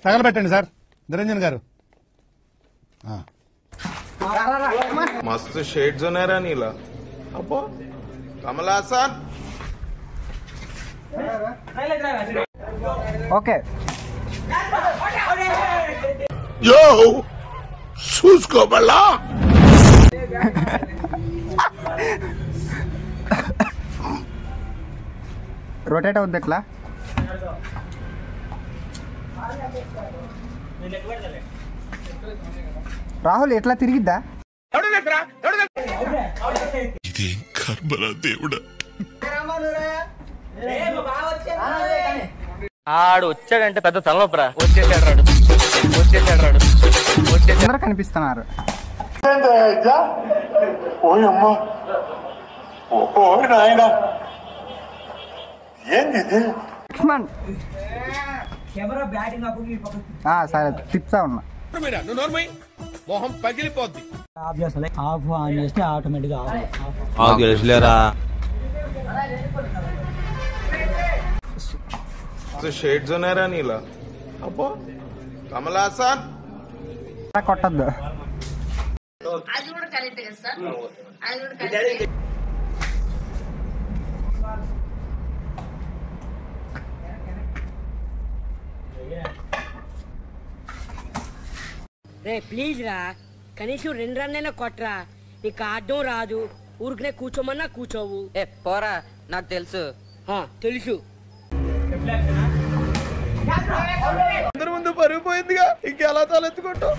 తగలబెట్టండి sir Niranjan గారు. मस्त shades नाही रा नीला अप्पो कमला हासन ఓకే यो చూసుకో బల్లా రొటేట్ అవుద్ది ఎట్లా? రాహుల్ ఎట్లా తిరిగిద్దా? ఇదేం కర్మరా దేవుడా. ఆడు వచ్చాడంటే పెద్ద తలనొప్పరా. వచ్చేసాడు అందరూ కనిపిస్తున్నారు. లక్ష్మణ్ సరే తిప్తా ఉన్నా. మొహం పగిలిపోద్ది. ఆఫ్ ఆన్ చేస్తే ఆటోమేటిక్ షేడ్స్ ఉన్నాయి రా నీలా అప్పో కమలా హాసన్ కొట్టద్దు. రే ప్లీజ్ రా, కనీసం 2 రన్నైనా కొట్రా. నీకు ఆడడం రాదు, ఊరికనే కూర్చోమన్నా కూర్చోవు. ఏ పోరా, నాకు తెలుసు. తెలుసు. అందరి ముందు పరుగు పోయిందిగా, ఇంకెలా తలెత్తుకుంటావు?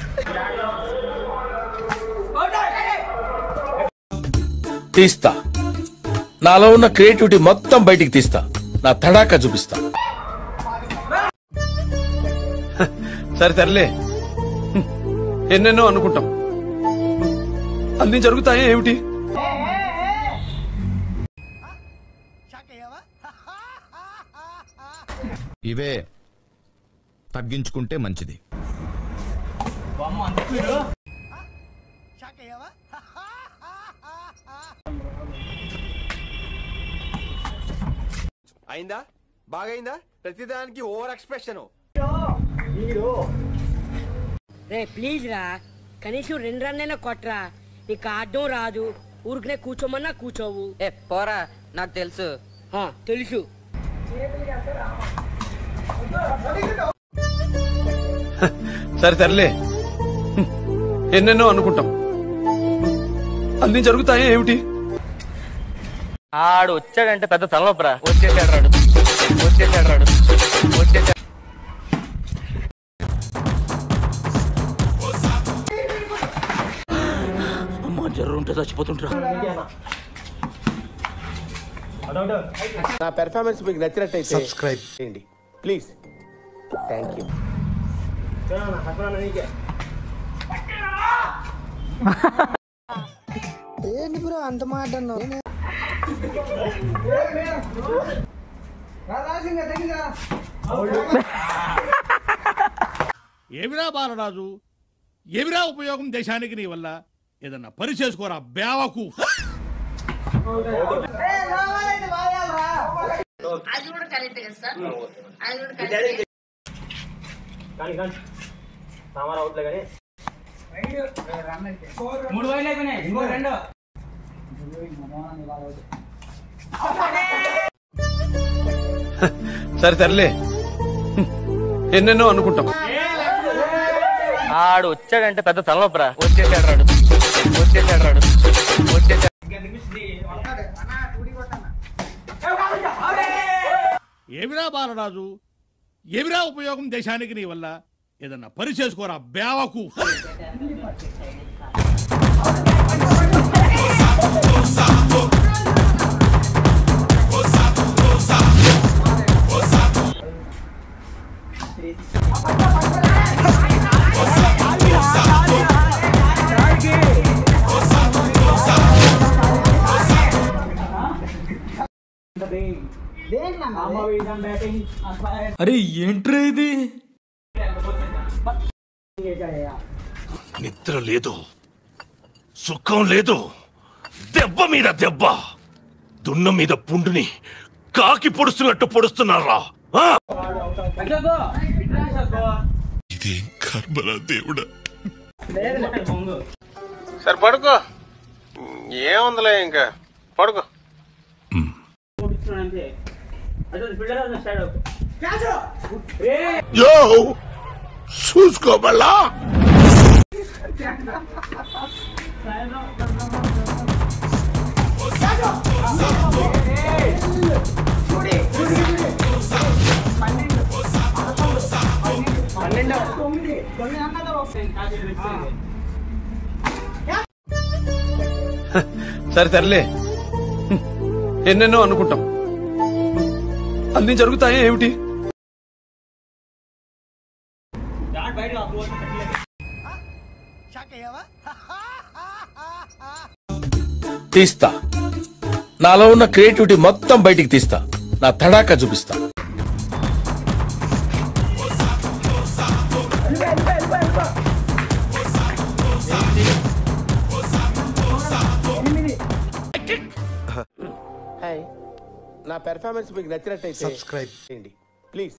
తీస్తా, నాలో ఉన్న క్రియేటివిటీ మొత్తం బయటికి తీస్తా, నా తడాకా చూపిస్తా. సరే తరలే, ఎన్నెన్నో అనుకుంటాం, అన్ని జరుగుతాయే ఏమిటి? ఇవే తగ్గించుకుంటే మంచిది. అయిందా? బాగైందా? ప్రతిదానికి ఓవర్ ఎక్స్ప్రెషన్. రే ప్లీజ్ రా, కనీసం 2 రన్నైనా కొట్రా. నీకు ఆడడం రాదు, ఊరికనే కూర్చోమన్నా కూర్చోవు. ఏ పోరా, నాకు తెలుసు. తెలుసు. సరే తరలే, ఎన్నెన్నో అనుకుంటాం, అన్ని జరుగుతాయే ఏమిటి? ఆడు వచ్చాడంటే పెద్ద తలనొప్పరా. వచ్చేసాడు. అమ్మా జ్వరం ఉంటే చచ్చిపోతుంటారా. నా పెర్ఫార్మెన్స్ మీకు నచ్చినట్టయితే సబ్స్క్రైబ్ చేయండి ప్లీజ్. Thank you. ఏంటి బ్రో అంత మాట అన్నావు? ఏమిరా బాలరాజు, ఏమిరా ఉపయోగం దేశానికి నీ వల్ల? ఏదన్నా పని చేసుకోరా బేవకు. సరే తరలే, ఎన్నెన్నో అనుకుంటాం. ఆడు వచ్చాడంటే పెద్ద తలనొప్పరా. వచ్చేసాడు. ఏమిరా బాలరాజు, ఏమిరా ఉపయోగం దేశానికి నీ వల్ల? ఏదన్నా పని చేసుకోరా బేవకు. అరే ఏంట్రా ఇది? నిద్ర లేదు, సుఖం లేదు, దెబ్బ మీద దెబ్బ, దున్న మీద పుండుని కాకి పొడుస్తున్నట్టు పొడుస్తున్నారా? ఇదేం కర్మరా దేవుడా. సరే పడుకో, ఏముందిలే ఇంకా పడుకో. యో చూసుకోబల్లా. సరే తరలే, ఎన్నెన్నో అనుకుంటాం, అన్ని జరుగుతాయి ఏమిటి? తీస్తా, నాలో ఉన్న క్రియేటివిటీ మొత్తం బయటికి తీస్తా, నా తడాకా చూపిస్తా. నా పెర్ఫార్మెన్స్ మీకు నచ్చినట్టయితే సబ్స్క్రైబ్ చేయండి ప్లీజ్.